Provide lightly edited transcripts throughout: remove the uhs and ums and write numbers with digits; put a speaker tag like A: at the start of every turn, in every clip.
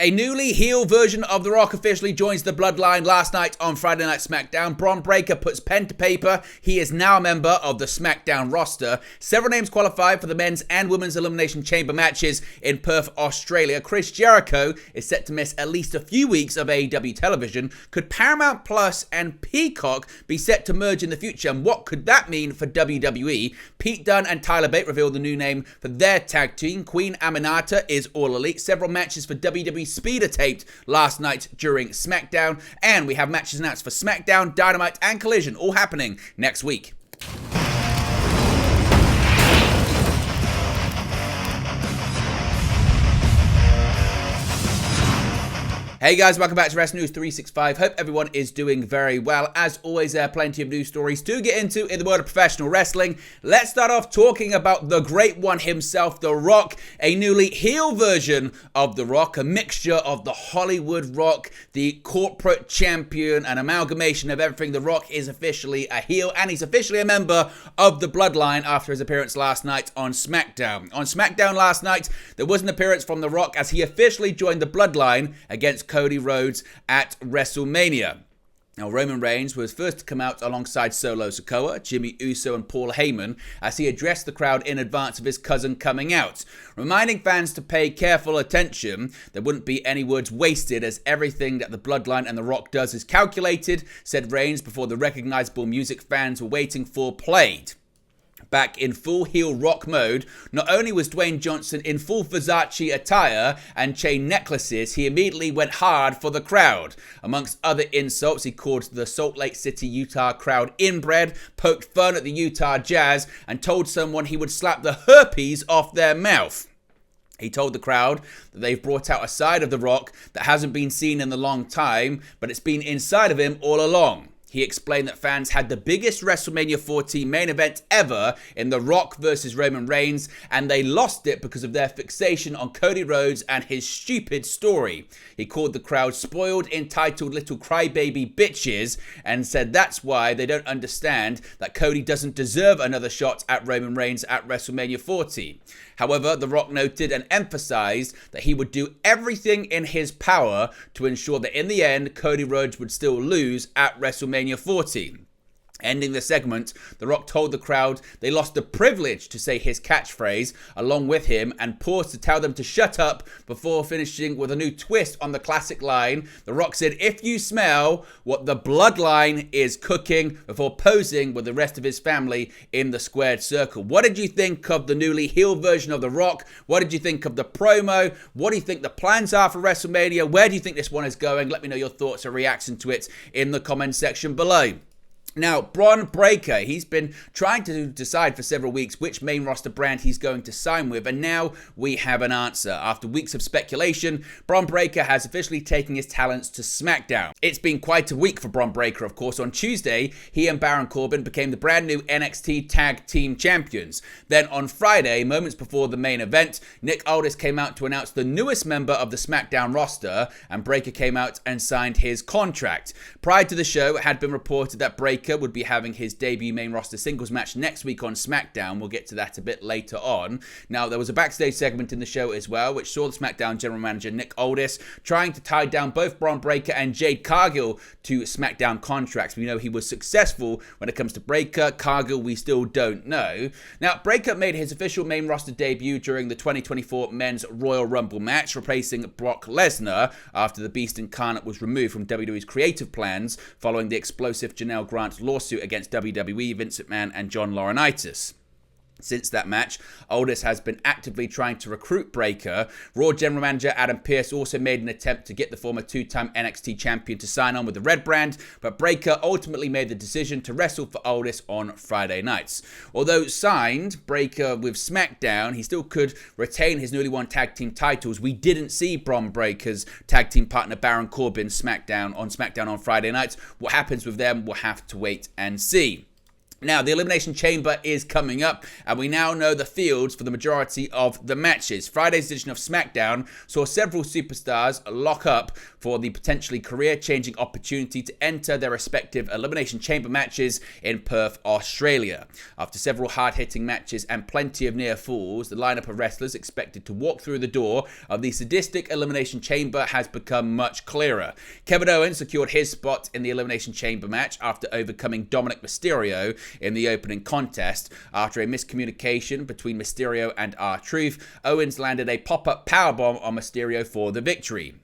A: A newly heel version of The Rock officially joins the Bloodline last night on Friday Night SmackDown. Braun Breaker puts pen to paper. He is now a member of the SmackDown roster. Several names qualified for the men's and women's Elimination Chamber matches in Perth, Australia. Chris Jericho is set to miss at least a few weeks of AEW television. Could Paramount Plus and Peacock be set to merge in the future? And what could that mean for WWE? Pete Dunne and Tyler Bate revealed the new name for their tag team. Queen Aminata is All Elite. Several matches for WWE Speeder taped last night during SmackDown, and we have matches announced for SmackDown, Dynamite, and Collision, all happening next week. Hey guys, welcome back to Wrestling News 365. Hope everyone is doing very well. As always, there are plenty of news stories to get into in the world of professional wrestling. Let's start off talking about the great one himself, The Rock, a newly heel version of The Rock, a mixture of the Hollywood Rock, the corporate champion, an amalgamation of everything. The Rock is officially a heel, and he's officially a member of the Bloodline after his appearance last night on SmackDown. On SmackDown last night, there was an appearance from The Rock as he officially joined the Bloodline against Cody Rhodes at WrestleMania. Now, Roman Reigns was first to come out alongside Solo Sikoa, Jimmy Uso, and Paul Heyman as he addressed the crowd in advance of his cousin coming out, reminding fans to pay careful attention. There wouldn't be any words wasted as everything that the Bloodline and The Rock does is calculated, said Reigns before the recognizable music fans were waiting for played. Back in full heel Rock mode, not only was Dwayne Johnson in full Versace attire and chain necklaces, he immediately went hard for the crowd. Amongst other insults, he called the Salt Lake City, Utah crowd inbred, poked fun at the Utah Jazz, and told someone he would slap the herpes off their mouth. He told the crowd that they've brought out a side of The Rock that hasn't been seen in a long time, but it's been inside of him all along. He explained that fans had the biggest WrestleMania 14 main event ever in The Rock versus Roman Reigns, and they lost it because of their fixation on Cody Rhodes and his stupid story. He called the crowd spoiled, entitled little crybaby bitches, and said that's why they don't understand that Cody doesn't deserve another shot at Roman Reigns at WrestleMania 40. However, The Rock noted and emphasized that he would do everything in his power to ensure that in the end, Cody Rhodes would still lose at WrestleMania 40. Ending the segment, The Rock told the crowd they lost the privilege to say his catchphrase along with him and paused to tell them to shut up before finishing with a new twist on the classic line. The Rock said, "If you smell what the Bloodline is cooking," before posing with the rest of his family in the squared circle. What did you think of the newly heel version of The Rock? What did you think of the promo? What do you think the plans are for WrestleMania? Where do you think this one is going? Let me know your thoughts or reaction to it in the comment section below. Now, Braun Breaker, he's been trying to decide for several weeks which main roster brand he's going to sign with, and now we have an answer. After weeks of speculation, Braun Breaker has officially taken his talents to SmackDown. It's been quite a week for Braun Breaker, of course. On Tuesday, he and Baron Corbin became the brand new NXT Tag Team Champions. Then on Friday, moments before the main event, Nick Aldis came out to announce the newest member of the SmackDown roster, and Breaker came out and signed his contract. Prior to the show, it had been reported that Breaker would be having his debut main roster singles match next week on SmackDown. We'll get to that a bit later on. Now, there was a backstage segment in the show as well, which saw the SmackDown general manager Nick Aldis trying to tie down both Braun Breaker and Jade Cargill to SmackDown contracts. We know he was successful when it comes to Breaker. Cargill, we still don't know. Now, Breaker made his official main roster debut during the 2024 Men's Royal Rumble match, replacing Brock Lesnar after the Beast Incarnate was removed from WWE's creative plans following the explosive Janelle Grant lawsuit against WWE, Vince McMahon, and John Laurinaitis. Since that match, Aldis has been actively trying to recruit Breaker. Raw General Manager Adam Pearce also made an attempt to get the former two-time NXT champion to sign on with the Red brand, but Breaker ultimately made the decision to wrestle for Aldis on Friday nights. Although signed Breaker with SmackDown, he still could retain his newly won tag team titles. We didn't see Braun Breaker's tag team partner Baron Corbin SmackDown on Friday nights. What happens with them, we'll have to wait and see. Now, the Elimination Chamber is coming up, and we now know the fields for the majority of the matches. Friday's edition of SmackDown saw several superstars lock up for the potentially career-changing opportunity to enter their respective Elimination Chamber matches in Perth, Australia. After several hard-hitting matches and plenty of near falls, the lineup of wrestlers expected to walk through the door of the sadistic Elimination Chamber has become much clearer. Kevin Owens secured his spot in the Elimination Chamber match after overcoming Dominic Mysterio in the opening contest. After a miscommunication between Mysterio and R-Truth, Owens landed a pop-up powerbomb on Mysterio for the victory.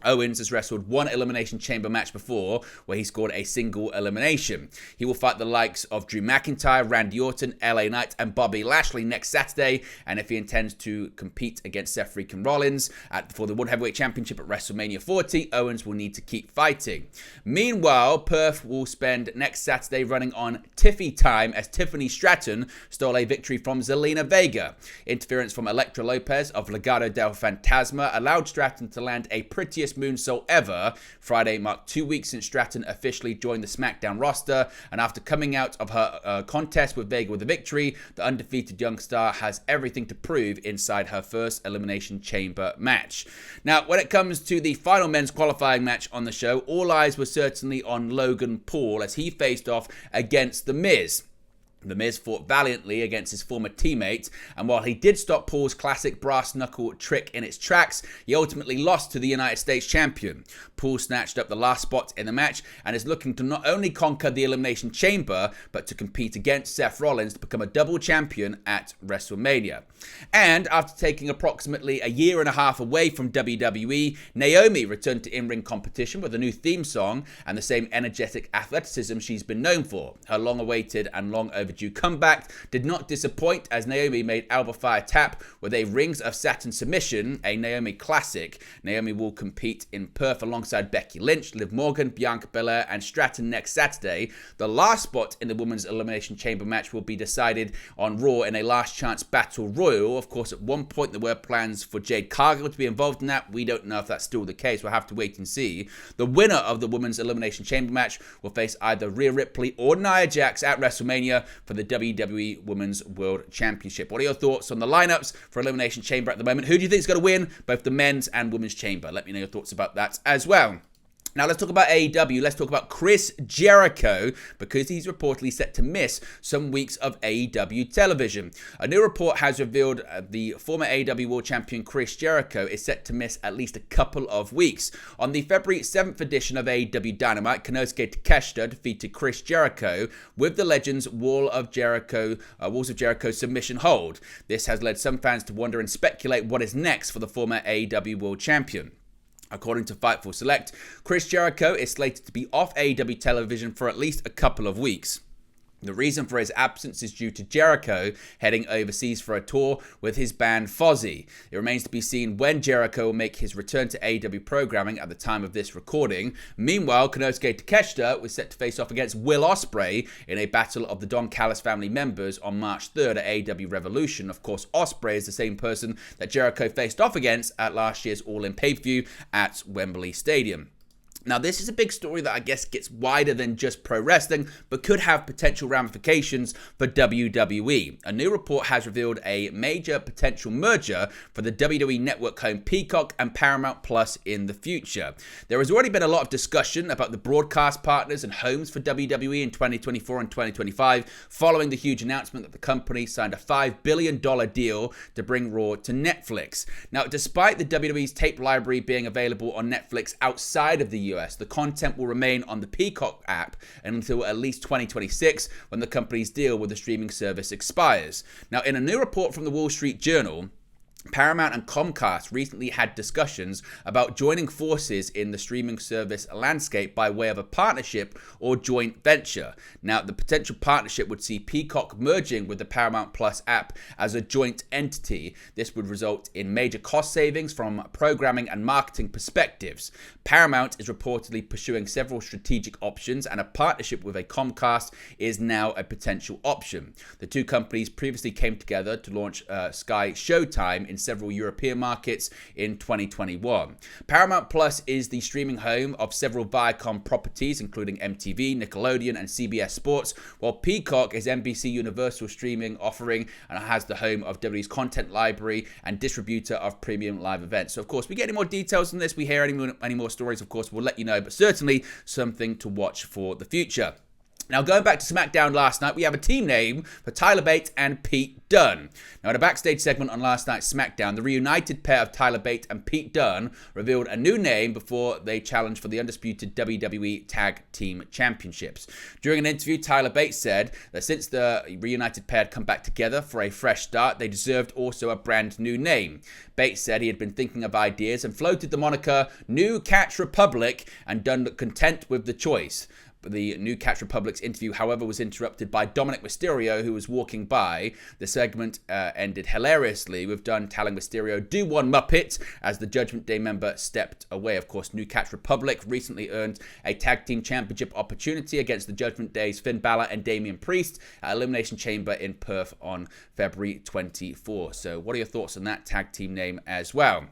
A: Owens has wrestled one Elimination Chamber match before, where he scored a single elimination. He will fight the likes of Drew McIntyre, Randy Orton, LA Knight, and Bobby Lashley next Saturday, and if he intends to compete against Seth freaking Rollins for the World Heavyweight Championship at WrestleMania 40, Owens will need to keep fighting. Meanwhile, Perth will spend next Saturday running on Tiffy time as Tiffany Stratton stole a victory from Zelina Vega. Interference from Elektra Lopez of Legado del Fantasma allowed Stratton to land a prettiest moonsault ever. Friday marked 2 weeks since Stratton officially joined the SmackDown roster, and after coming out of her contest with Vega with a victory, the undefeated young star has everything to prove inside her first Elimination Chamber match. Now, when it comes to the final men's qualifying match on the show, all eyes were certainly on Logan Paul as he faced off against The Miz. The Miz fought valiantly against his former teammate, and while he did stop Paul's classic brass knuckle trick in its tracks, he ultimately lost to the United States champion. Paul snatched up the last spot in the match and is looking to not only conquer the Elimination Chamber, but to compete against Seth Rollins to become a double champion at WrestleMania. And after taking approximately a year and a half away from WWE, Naomi returned to in-ring competition with a new theme song and the same energetic athleticism she's been known for. Her long-awaited and long-overdue comeback did not disappoint as Naomi made Alba Fire tap with a Rings of Saturn submission, a Naomi classic. Naomi will compete in Perth alongside Becky Lynch, Liv Morgan, Bianca Belair, and Stratton next Saturday. The last spot in the Women's Elimination Chamber match will be decided on Raw in a last chance battle royal. Of course, at one point there were plans for Jade Cargill to be involved in that. We don't know if that's still the case. We'll have to wait and see. The winner of the Women's Elimination Chamber match will face either Rhea Ripley or Nia Jax at WrestleMania for the WWE Women's World Championship. What are your thoughts on the lineups for Elimination Chamber at the moment? Who do you think is going to win both the men's and women's chamber? Let me know your thoughts about that as well. Now let's talk about AEW. Let's talk about Chris Jericho, because he's reportedly set to miss some weeks of AEW television. A new report has revealed the former AEW World Champion Chris Jericho is set to miss at least a couple of weeks. On the February 7th edition of AEW Dynamite, Konosuke Takeshita defeated Chris Jericho with the Legends Walls of Jericho submission hold. This has led some fans to wonder and speculate what is next for the former AEW World Champion. According to Fightful Select, Chris Jericho is slated to be off AEW television for at least a couple of weeks. The reason for his absence is due to Jericho heading overseas for a tour with his band Fozzy. It remains to be seen when Jericho will make his return to AEW programming at the time of this recording. Meanwhile, Konosuke Takeshita was set to face off against Will Ospreay in a battle of the Don Callis family members on March 3rd at AEW Revolution. Of course, Ospreay is the same person that Jericho faced off against at last year's All-In pay-per-view at Wembley Stadium. Now, this is a big story that I guess gets wider than just pro wrestling, but could have potential ramifications for WWE. A new report has revealed a major potential merger for the WWE Network home Peacock and Paramount Plus in the future. There has already been a lot of discussion about the broadcast partners and homes for WWE in 2024 and 2025, following the huge announcement that the company signed a $5 billion deal to bring Raw to Netflix. Now, despite the WWE's tape library being available on Netflix outside of the US, the content will remain on the Peacock app until at least 2026, when the company's deal with the streaming service expires. Now, in a new report from the Wall Street Journal, Paramount and Comcast recently had discussions about joining forces in the streaming service landscape by way of a partnership or joint venture. Now, the potential partnership would see Peacock merging with the Paramount Plus app as a joint entity. This would result in major cost savings from programming and marketing perspectives. Paramount is reportedly pursuing several strategic options, and a partnership with a Comcast is now a potential option. The two companies previously came together to launch Sky Showtime in several European markets in 2021. Paramount Plus is the streaming home of several Viacom properties, including MTV, Nickelodeon, and CBS Sports, while Peacock is NBC Universal streaming offering and has the home of WWE's content library and distributor of premium live events. So, of course, we get any more details on this, we hear any more stories, of course, we'll let you know, but certainly something to watch for the future. Now, going back to SmackDown last night, we have a team name for Tyler Bate and Pete Dunne. Now, in a backstage segment on last night's SmackDown, the reunited pair of Tyler Bate and Pete Dunne revealed a new name before they challenged for the undisputed WWE Tag Team Championships. During an interview, Tyler Bate said that since the reunited pair had come back together for a fresh start, they deserved also a brand new name. Bate said he had been thinking of ideas and floated the moniker New Catch Republic, and Dunne looked content with the choice. The New Catch Republic's interview, however, was interrupted by Dominic Mysterio, who was walking by. The segment ended hilariously, with Dunne telling Mysterio, "Do one Muppet," as the Judgment Day member stepped away. Of course, New Catch Republic recently earned a tag team championship opportunity against the Judgment Day's Finn Balor and Damian Priest at Elimination Chamber in Perth on February 24. So what are your thoughts on that tag team name as well?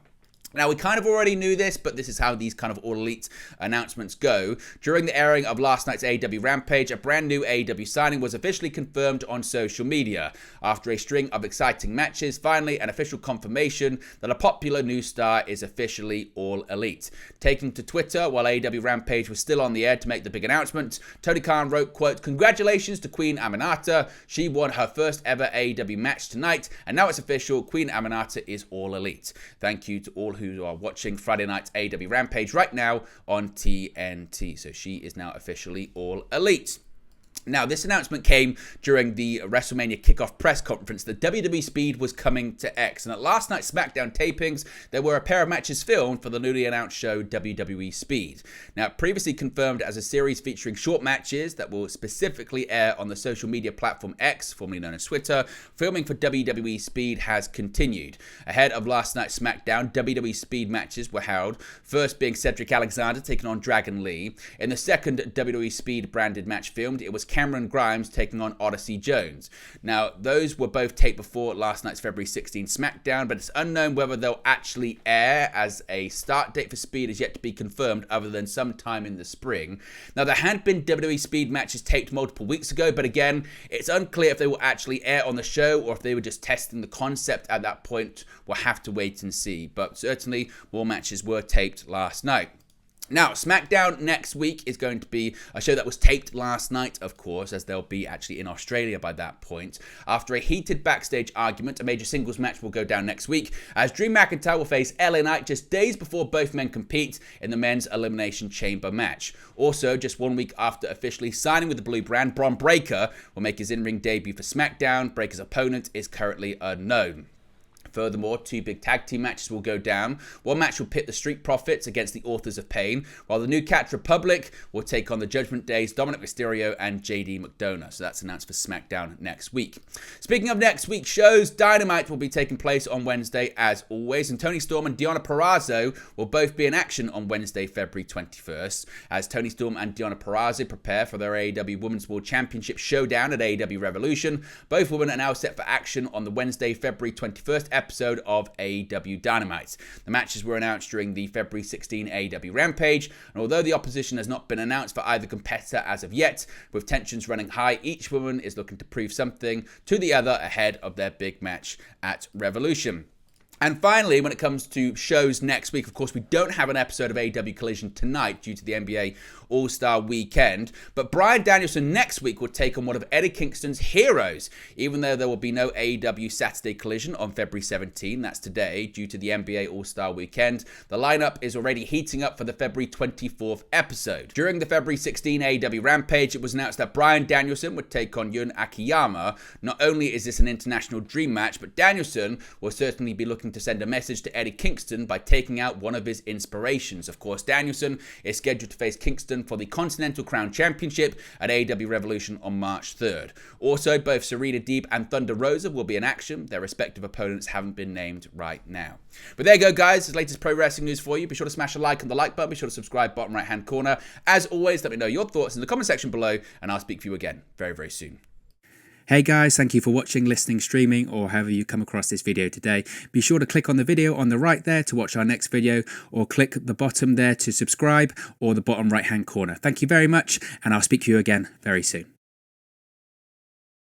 A: Now, we kind of already knew this, but this is how these kind of All Elite announcements go. During the airing of last night's AEW Rampage, a brand new AEW signing was officially confirmed on social media. After a string of exciting matches, finally an official confirmation that a popular new star is officially All Elite. Taking to Twitter while AEW Rampage was still on the air to make the big announcement, Tony Khan wrote, quote, "Congratulations to Queen Aminata. She won her first ever AEW match tonight, and now it's official. Queen Aminata is All Elite. Thank you to all who are watching Friday night's AEW Rampage right now on TNT. So she is now officially All Elite. Now, this announcement came during the WrestleMania kickoff press conference that WWE Speed was coming to X. And at last night's SmackDown tapings, there were a pair of matches filmed for the newly announced show WWE Speed. Now, previously confirmed as a series featuring short matches that will specifically air on the social media platform X, formerly known as Twitter, filming for WWE Speed has continued. Ahead of last night's SmackDown, WWE Speed matches were held, first being Cedric Alexander taking on Dragon Lee. In the second WWE Speed branded match filmed, it was Cameron Grimes taking on Odyssey Jones. Now, those were both taped before last night's February 16 SmackDown, but it's unknown whether they'll actually air, as a start date for Speed is yet to be confirmed other than sometime in the spring. Now, there had been WWE Speed matches taped multiple weeks ago, but again, it's unclear if they will actually air on the show or if they were just testing the concept at that point. We'll have to wait and see, but certainly more matches were taped last night. Now, SmackDown next week is going to be a show that was taped last night, of course, as they'll be actually in Australia by that point. After a heated backstage argument, a major singles match will go down next week, as Drew McIntyre will face LA Knight just days before both men compete in the men's Elimination Chamber match. Also, just 1 week after officially signing with the Blue Brand, Braun Breaker will make his in-ring debut for SmackDown. Breaker's opponent is currently unknown. Furthermore, 2 big tag team matches will go down. One match will pit the Street Profits against the Authors of Pain, while the New Catch Republic will take on the Judgment Day's Dominic Mysterio and JD McDonough. So that's announced for SmackDown next week. Speaking of next week's shows, Dynamite will be taking place on Wednesday as always, and Toni Storm and Deonna Purrazzo will both be in action on Wednesday, February 21st, as Toni Storm and Deonna Purrazzo prepare for their AEW Women's World Championship showdown at AEW Revolution. Both women are now set for action on the Wednesday, February 21st episode of AEW Dynamite. The matches were announced during the February 16 AEW Rampage, and although the opposition has not been announced for either competitor as of yet, with tensions running high, each woman is looking to prove something to the other ahead of their big match at Revolution. And finally, when it comes to shows next week, of course, we don't have an episode of AEW Collision tonight due to the NBA All-Star Weekend, but Bryan Danielson next week will take on one of Eddie Kingston's heroes, even though there will be no AEW Saturday Collision on February 17, that's today, due to the NBA All-Star Weekend. The lineup is already heating up for the February 24th episode. During the February 16 AEW Rampage, it was announced that Bryan Danielson would take on Yun Akiyama. Not only is this an international dream match, but Danielson will certainly be looking to send a message to Eddie Kingston by taking out one of his inspirations. Of course, Danielson is scheduled to face Kingston for the Continental Crown Championship at AEW Revolution on March 3rd. Also, both Serena Deeb and Thunder Rosa will be in action. Their respective opponents haven't been named right now. But there you go, guys. This latest pro wrestling news for you. Be sure to smash a like on the like button. Be sure to subscribe, bottom right hand corner. As always, let me know your thoughts in the comment section below, and I'll speak to you again very, very soon. Hey guys, thank you for watching, listening, streaming, or however you come across this video today. Be sure to click on the video on the right there to watch our next video, or click the bottom there to subscribe, or the bottom right hand corner. Thank you very much, and I'll speak to you again very soon.